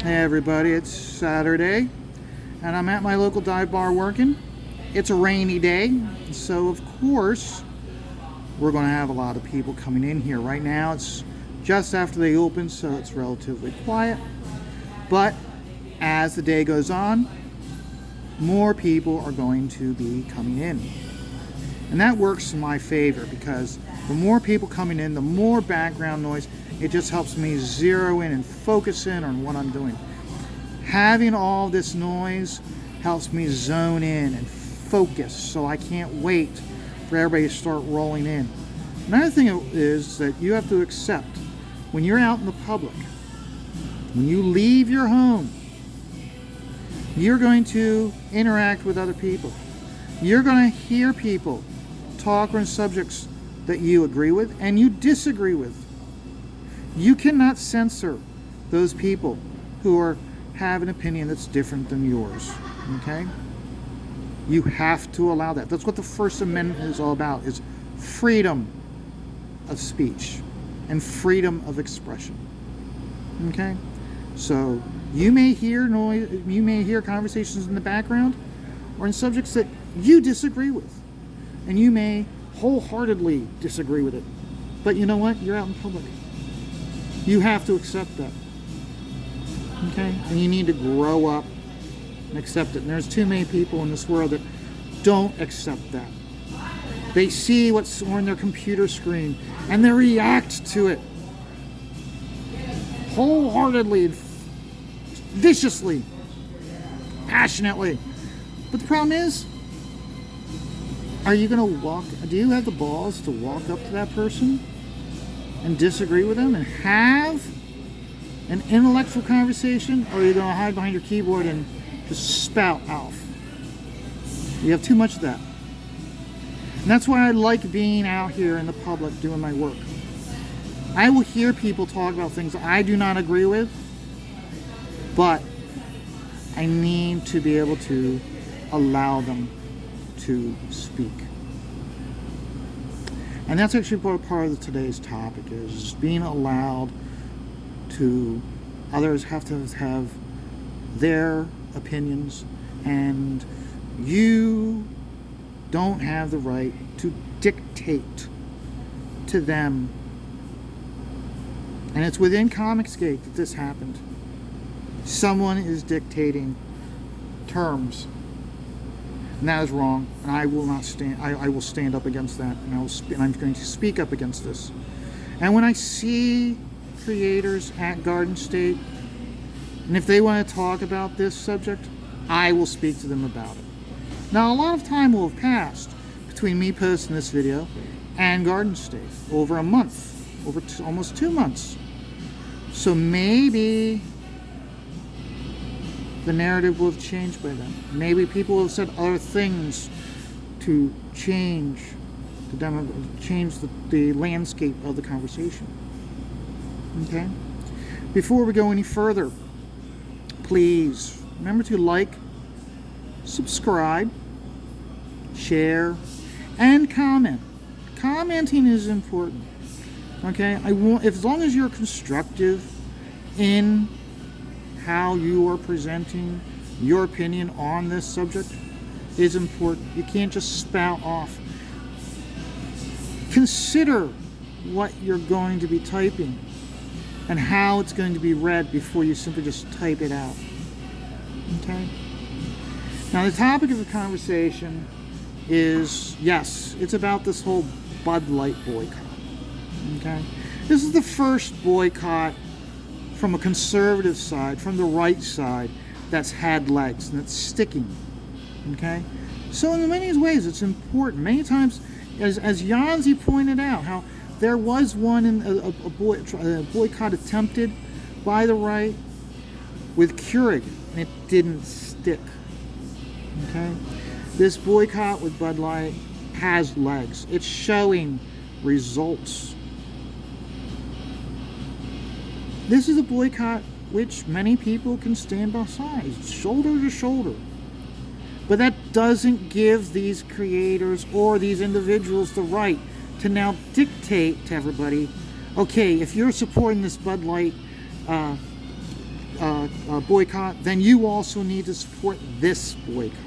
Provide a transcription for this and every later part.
Hey everybody, it's Saturday and I'm at my local dive bar working. It's a rainy day, so of course we're going to have a lot of people coming in here. Right now it's just after they open, so it's relatively quiet. But as the day goes on, more people are going to be coming in. And that works in my favor because the more people coming in, the more background noise. It just helps me zero in and focus in on what I'm doing. Having all this noise helps me zone in and focus, so I can't wait for everybody to start rolling in. Another thing is that you have to accept when you're out in the public, when you leave your home, you're going to interact with other people. You're going to hear people talk on subjects that you agree with and you disagree with. You cannot censor those people who have an opinion that's different than yours, okay? You have to allow that. That's what the First Amendment is all about, is freedom of speech and freedom of expression, okay? So you may hear noise, you may hear conversations in the background or in subjects that you disagree with, and you may wholeheartedly disagree with it. But you know what? You're out in public. You have to accept that, okay? And you need to grow up and accept it. And there's too many people in this world that don't accept that. They see what's on their computer screen and they react to it wholeheartedly, viciously, passionately. But the problem is, do you have the balls to walk up to that person and disagree with them and have an intellectual conversation, or are you going to hide behind your keyboard and just spout off? You have too much of that. And that's why I like being out here in the public doing my work. I will hear people talk about things I do not agree with, but I need to be able to allow them to speak. And that's actually part of today's topic, is being allowed to, others have to have their opinions, and you don't have the right to dictate to them. And it's within Comicsgate that this happened. Someone is dictating terms. And that is wrong, and I will not stand. I will stand up against that, and I'm going to speak up against this. And when I see creators at Garden State, and if they want to talk about this subject, I will speak to them about it. Now, a lot of time will have passed between me posting this video and Garden State, over a month, almost 2 months. So maybe the narrative will have changed by then. Maybe people will have said other things to change the landscape of the conversation. Okay? Before we go any further, please remember to like, subscribe, share, and comment. Commenting is important. Okay? As long as you're constructive in how you are presenting your opinion on this subject is important. You can't just spout off. Consider what you're going to be typing and how it's going to be read before you simply just type it out. Okay? Now, the topic of the conversation is, yes, it's about this whole Bud Light boycott. Okay? This is the first boycott from a conservative side, from the right side, that's had legs and it's sticking. Okay? So in many ways it's important. Many times, as Yanzi pointed out, how there was one in a boycott attempted by the right with Keurig, and it didn't stick. Okay? This boycott with Bud Light has legs. It's showing results. This is a boycott which many people can stand beside, shoulder to shoulder. But that doesn't give these creators or these individuals the right to now dictate to everybody, okay, if you're supporting this Bud Light boycott, then you also need to support this boycott.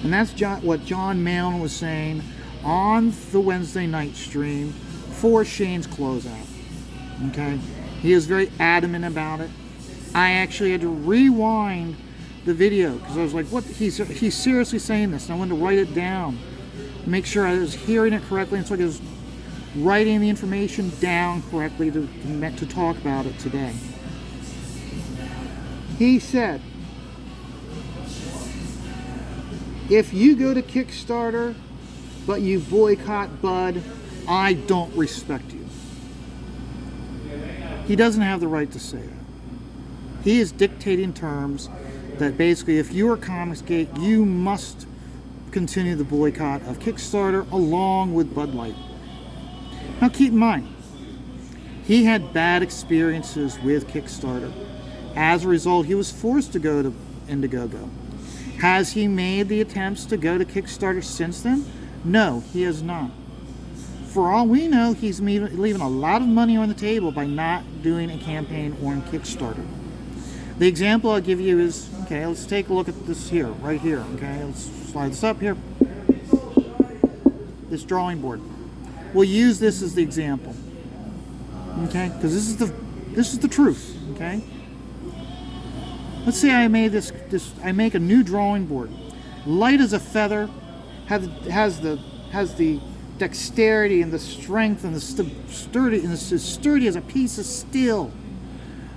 And that's what John Malin was saying on the Wednesday night stream for Shane's closeout. Okay? He is very adamant about it. I actually had to rewind the video because I was like, what? He's seriously saying this? And I wanted to write it down, make sure I was hearing it correctly, and so I was writing the information down correctly to talk about it today. He said, if you go to Kickstarter but you boycott Bud, I don't respect you. He doesn't have the right to say that. He is dictating terms that basically if you are Comicsgate, you must continue the boycott of Kickstarter along with Bud Light. Now keep in mind, he had bad experiences with Kickstarter. As a result, he was forced to go to Indiegogo. Has he made the attempts to go to Kickstarter since then? No, he has not. For all we know, he's leaving a lot of money on the table by not doing a campaign on Kickstarter. The example I'll give you is, okay, let's take a look at this here, right here, okay? Let's slide this up here. This drawing board. We'll use this as the example, okay? Because this is the truth, okay? Let's say I make I make a new drawing board, light as a feather, has the dexterity and the strength and the sturdy, and it's as sturdy as a piece of steel,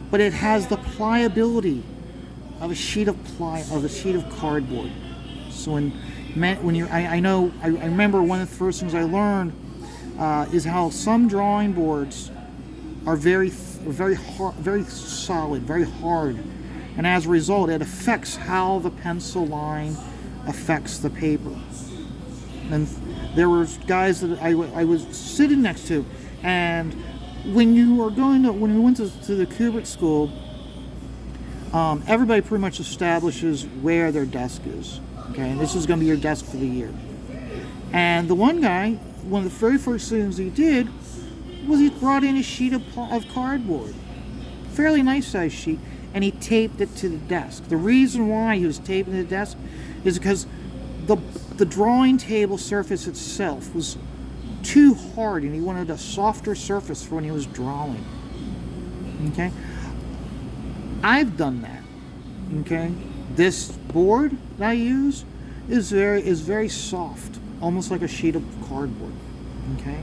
but it has the pliability of a sheet of cardboard. So I remember one of the first things I learned is how some drawing boards are very hard, very solid, very hard, and as a result, it affects how the pencil line affects the paper. And there were guys that I was sitting next to, and when we went to the Kubrick School, everybody pretty much establishes where their desk is. Okay, and this is going to be your desk for the year. And the one guy, one of the very first things he did was he brought in a sheet of cardboard, fairly nice sized sheet, and he taped it to the desk. The reason why he was taping the desk is because the drawing table surface itself was too hard, and he wanted a softer surface for when he was drawing. Okay, I've done that. Okay, this board that I use is very soft, almost like a sheet of cardboard. Okay,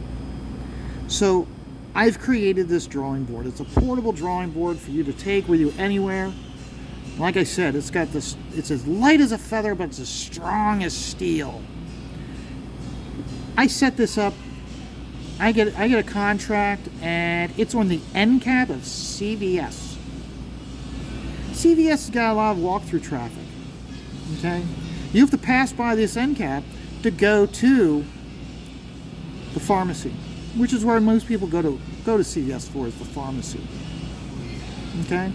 so I've created this drawing board. It's a portable drawing board for you to take with you anywhere. Like I said, it's as light as a feather, but it's as strong as steel. I set this up. I get a contract, and it's on the end cap of CVS. CVS has got a lot of walk-through traffic. Okay, you have to pass by this end cap to go to the pharmacy, which is where most people go to CVS for, is the pharmacy. Okay,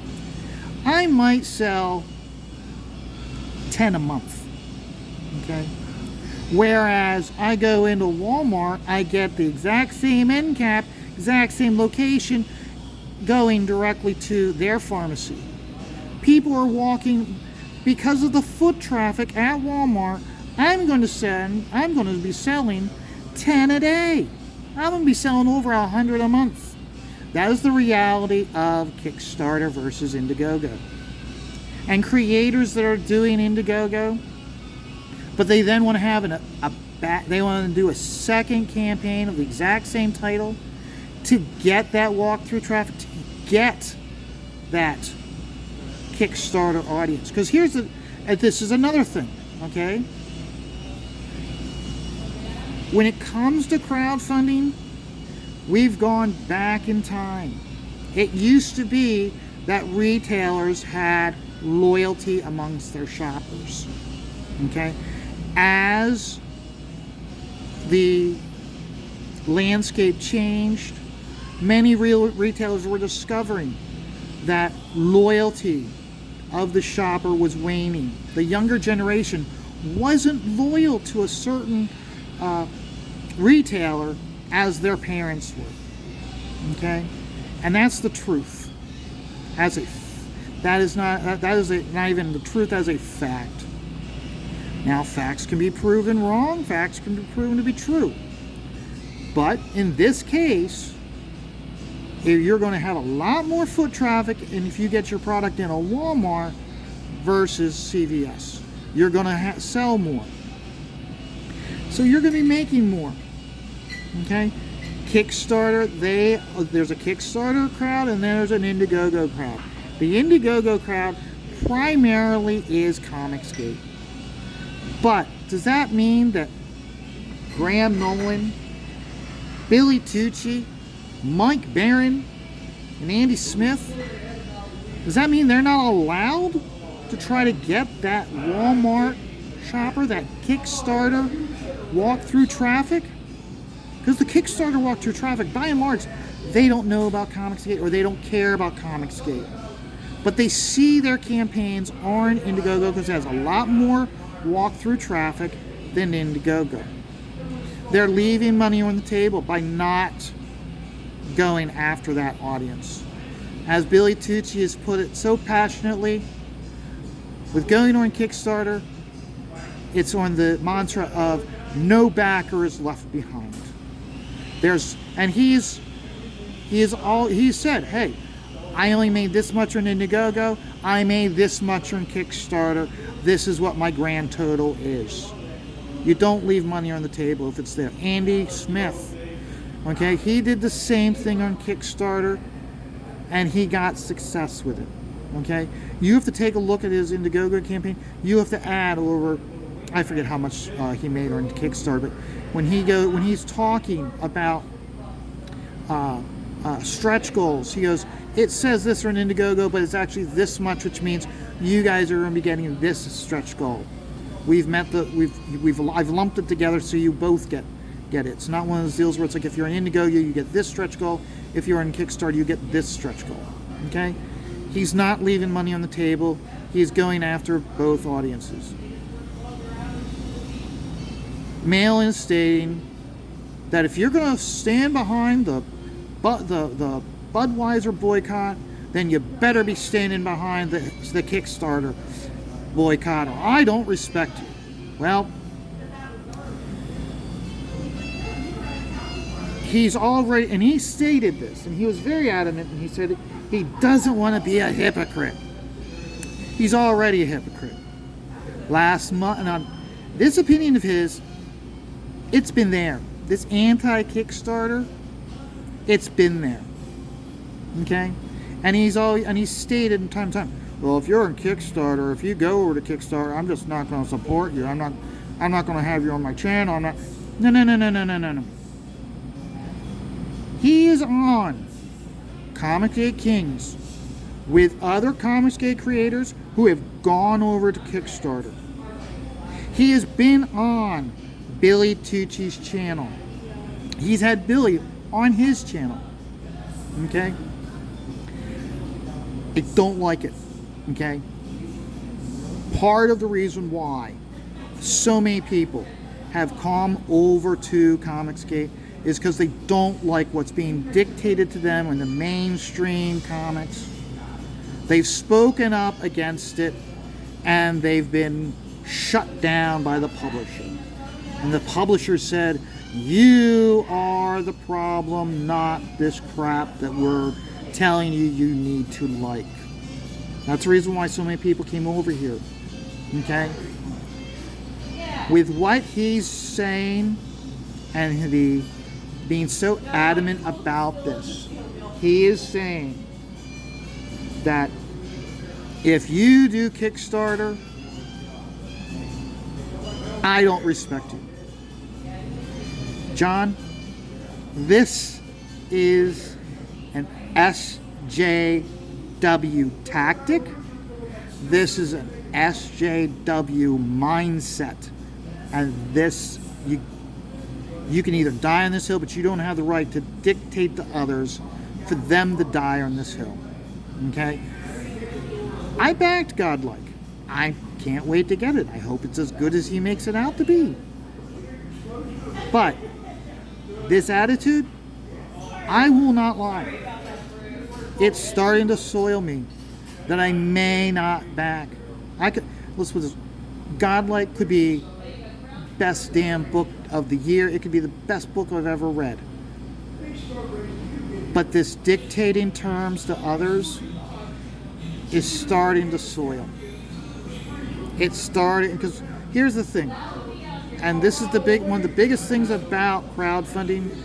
I might sell 10 a month. Okay, whereas I go into Walmart, I get the exact same end cap, exact same location, going directly to their pharmacy. People are walking because of the foot traffic at Walmart. I'm going to be selling 10 a day. I'm going to be selling over 100 a month. That is the reality of Kickstarter versus Indiegogo. And creators that are doing Indiegogo, but they then want to have they want to do a second campaign of the exact same title to get that walkthrough traffic, to get that Kickstarter audience. Because this is another thing, okay? When it comes to crowdfunding, we've gone back in time. It used to be that retailers had loyalty amongst their shoppers, okay? As the landscape changed, many retailers were discovering that loyalty of the shopper was waning. The younger generation wasn't loyal to a certain retailer as their parents were. Okay? And that's the truth. That is not even the truth. That is a fact. Now, facts can be proven wrong. Facts can be proven to be true. But in this case, you're going to have a lot more foot traffic, and if you get your product in a Walmart versus CVS, you're going to sell more. So you're going to be making more. Okay? Kickstarter, there's a Kickstarter crowd and then there's an Indiegogo crowd. The Indiegogo crowd primarily is Comicsgate. But does that mean that Graham Nolan, Billy Tucci, Mike Barron, and Andy Smith, does that mean they're not allowed to try to get that Walmart shopper, that Kickstarter walk-through traffic? Because the Kickstarter walk-through traffic, by and large, they don't know about Comicsgate or they don't care about Comicsgate. But they see their campaigns on Indiegogo because it has a lot more walk-through traffic than Indiegogo. They're leaving money on the table by not going after that audience. As Billy Tucci has put it so passionately, with going on Kickstarter, it's on the mantra of no backer is left behind. He said, hey, I only made this much on Indiegogo, I made this much on Kickstarter, this is what my grand total is. You don't leave money on the table if it's there. Andy Smith, okay, he did the same thing on Kickstarter and he got success with it. Okay, you have to take a look at his Indiegogo campaign. You have to add over, I forget how much he made on Kickstarter, but when he's talking about stretch goals, he goes, it says this on Indiegogo, but it's actually this much, which means you guys are going to be getting this stretch goal. I've lumped it together so you both get it. It's not one of those deals where it's like if you're in Indiegogo, you get this stretch goal. If you're in Kickstarter, you get this stretch goal. Okay? He's not leaving money on the table. He's going after both audiences. Mail is stating that if you're going to stand behind the Budweiser boycott, then you better be standing behind the Kickstarter boycott, or I don't respect you. Well, he's already, and he stated this, and he was very adamant, and he said he doesn't want to be a hypocrite. He's already a hypocrite. Last month, and this opinion of his, it's been there. This anti-Kickstarter, it's been there. Okay? And he's stated in time, well, if you're on Kickstarter, if you go over to Kickstarter, I'm just not going to support you. I'm not going to have you on my channel. No. He is on Comicsgate Kings with other Comicsgate creators who have gone over to Kickstarter. He has been on Billy Tucci's channel. He's had Billy on his channel. Okay? I don't like it. Okay? Part of the reason why so many people have come over to Comicsgate is because they don't like what's being dictated to them in the mainstream comics. They've spoken up against it and they've been shut down by the publisher. And the publisher said, you are the problem, not this crap that we're telling you need to like. That's the reason why so many people came over here. Okay? With what he's saying and being so adamant about this, he is saying that if you do Kickstarter, I don't respect you. John, this is an SJW tactic. This is an SJW mindset. And this, you can either die on this hill, but you don't have the right to dictate to others for them to die on this hill. Okay? I backed Godlike. I can't wait to get it. I hope it's as good as he makes it out to be. But this attitude, I will not lie, it's starting to soil me. that I may not back. Let's put this. Godlike could be best damn book of the year. It could be the best book I've ever read. But this dictating terms to others is starting to soil. It's starting, because here's the thing, and this is one of the biggest things about crowdfunding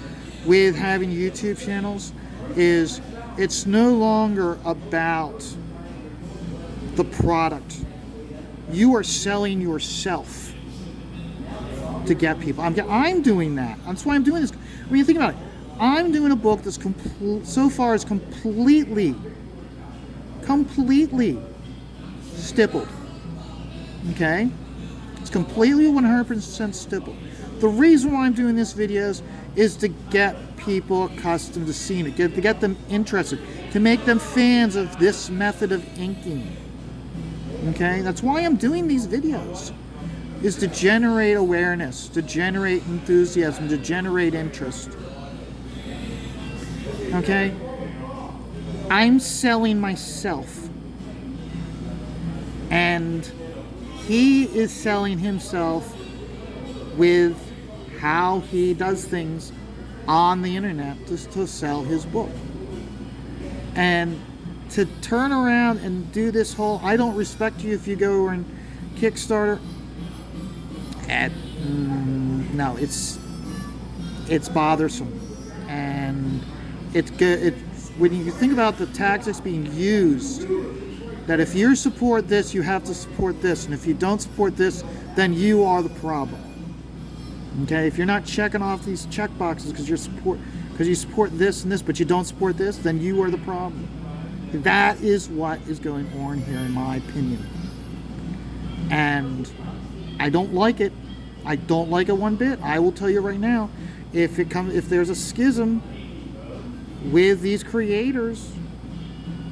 with having YouTube channels is it's no longer about the product. You are selling yourself to get people. I'm doing that. That's why I'm doing this. I mean, think about it. I'm doing a book that's so far is completely stippled. Okay? It's completely 100% stippled. The reason why I'm doing these videos is to get people accustomed to seeing it, to get them interested, to make them fans of this method of inking. Okay? That's why I'm doing these videos, is to generate awareness, to generate enthusiasm, to generate interest. Okay? I'm selling myself. And he is selling himself with how he does things on the internet just to sell his book. And to turn around and do this whole, I don't respect you if you go on Kickstarter. No, it's bothersome. And it's good. When you think about the tactics being used, that if you support this, you have to support this, and if you don't support this, then you are the problem. Okay, if you're not checking off these check boxes because you support this and this, but you don't support this, then you are the problem. That is what is going on here, in my opinion. And I don't like it. I don't like it one bit. I will tell you right now, if there's a schism with these creators,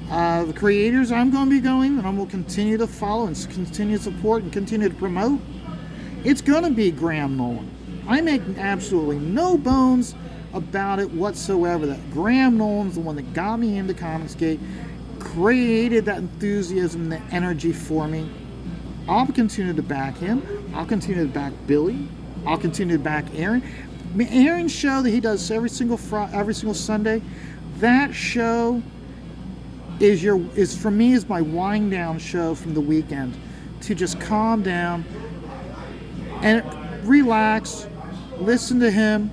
the creators I'm going to be going, and I will continue to follow and continue to support and continue to promote, it's going to be Graham Nolan. I make absolutely no bones about it whatsoever, that Graham Nolan's the one that got me into Comicsgate, created that enthusiasm, that energy for me. I'll continue to back him. I'll continue to back Billy. I'll continue to back Aaron. I mean, Aaron's show that he does every single Sunday, that show is for me is my wind down show from the weekend, to just calm down and relax, listen to him,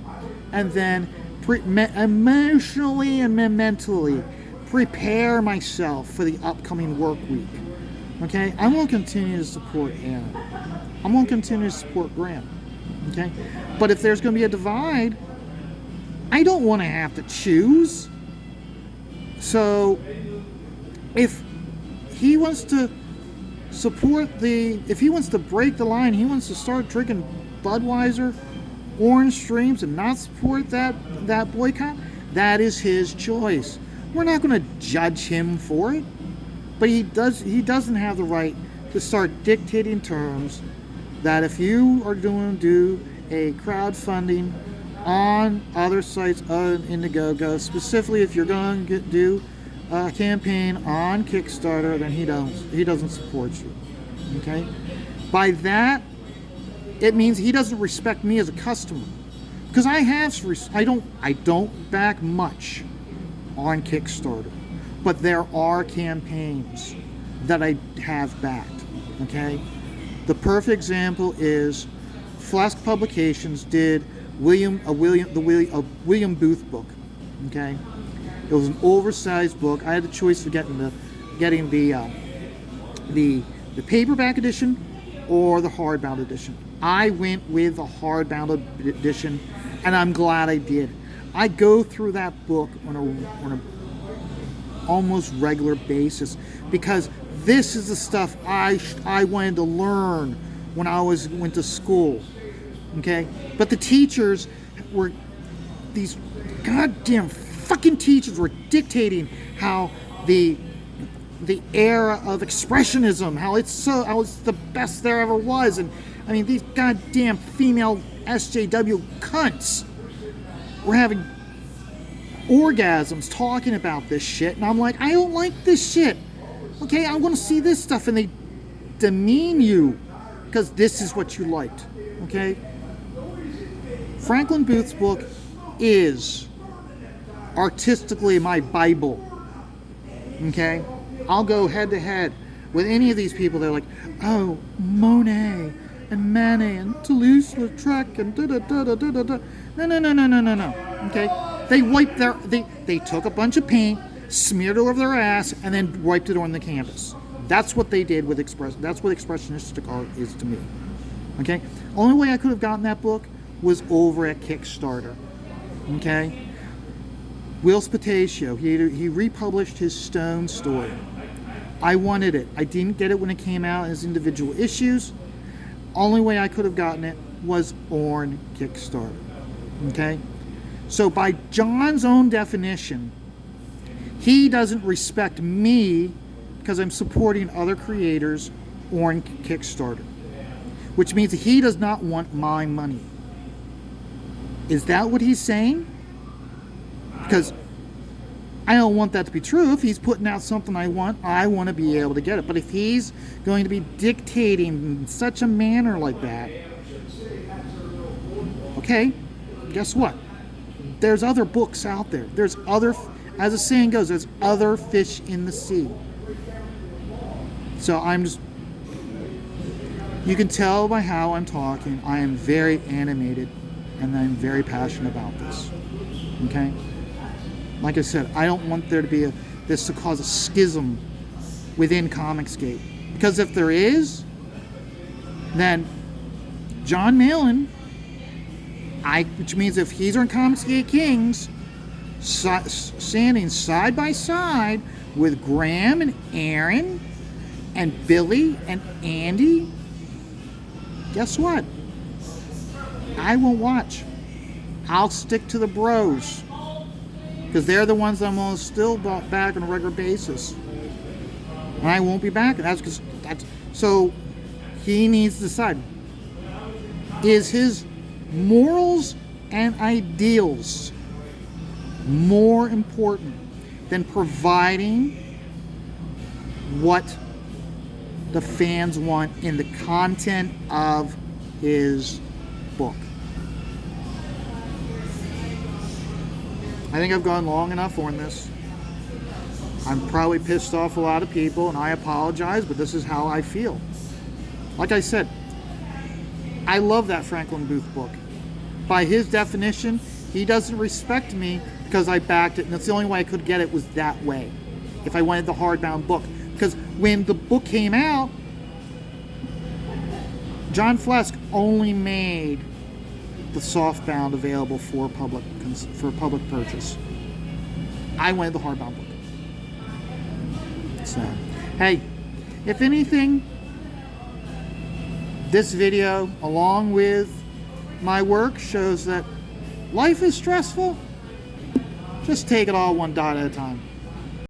and then emotionally and mentally prepare myself for the upcoming work week. Okay, I'm going to continue to support Aaron. I'm going to continue to support Graham. Okay, but if there's going to be a divide, I don't want to have to choose. So if he wants to if he wants to break the line, he wants to start drinking Budweiser, Orange Streams, and not support that boycott, that is his choice. We're not going to judge him for it, but he doesn't have the right to start dictating terms that if you are going to do a crowdfunding on other sites other than Indiegogo, specifically if you're going to do a campaign on Kickstarter, then he doesn't support you. Okay? By that, it means he doesn't respect me as a customer, because I don't back much on Kickstarter, but there are campaigns that I have backed. Okay? The perfect example is Flask Publications did a William Booth book. Okay? It was an oversized book. I had the choice of getting the paperback edition or the hardbound edition. I went with the hardbound edition, and I'm glad I did. I go through that book on a almost regular basis, because this is the stuff I wanted to learn when I went to school. Okay? But the teachers were, these goddamn fucking teachers were dictating how the era of expressionism, how it's the best there ever was. And I mean, these goddamn female SJW cunts were having orgasms talking about this shit, and I'm like, I don't like this shit. Okay, I want to see this stuff, and they demean you because this is what you liked. Okay? Franklin Booth's book is artistically my Bible. Okay? I'll go head to head with any of these people. They're like, oh, Monet and Manet and Toulouse-Lautrec and da-da-da-da-da-da. No. Okay? They took a bunch of paint, smeared it over their ass, and then wiped it on the canvas. That's what they did with that's what expressionistic art is to me. Okay? Only way I could have gotten that book was over at Kickstarter. Okay? Will Spataccio, he republished his Stone story. I wanted it. I didn't get it when it came out as individual issues. Only way I could have gotten it was on Kickstarter. Okay? So by John's own definition, he doesn't respect me because I'm supporting other creators on Kickstarter, which means he does not want my money. Is that what he's saying? Because I don't want that to be true. If he's putting out something I want to be able to get it. But if he's going to be dictating in such a manner like that, okay, guess what? There's other books out there. There's other, as the saying goes, there's other fish in the sea. So you can tell by how I'm talking, I am very animated and I'm very passionate about this. Okay? Like I said, I don't want there to be this to cause a schism within Comicsgate. Because if there is, then John Malin, which means if he's on Comicsgate Kings, standing side by side with Graham and Aaron and Billy and Andy, guess what? I won't watch. I'll stick to the bros. Because they're the ones I'm going to still back on a regular basis. And I won't be back. So he needs to decide. Is his morals and ideals more important than providing what the fans want in the content of his book? I think I've gone long enough on this. I'm probably pissed off a lot of people, and I apologize, but this is how I feel. Like I said, I love that Franklin Booth book. By his definition, he doesn't respect me because I backed it, and that's the only way I could get it was that way, if I wanted the hardbound book. Because when the book came out, John Flesk only made the softbound available for public purchase. I wanted the hardbound book. So, hey, if anything, this video, along with my work, shows that life is stressful. Just take it all one dot at a time.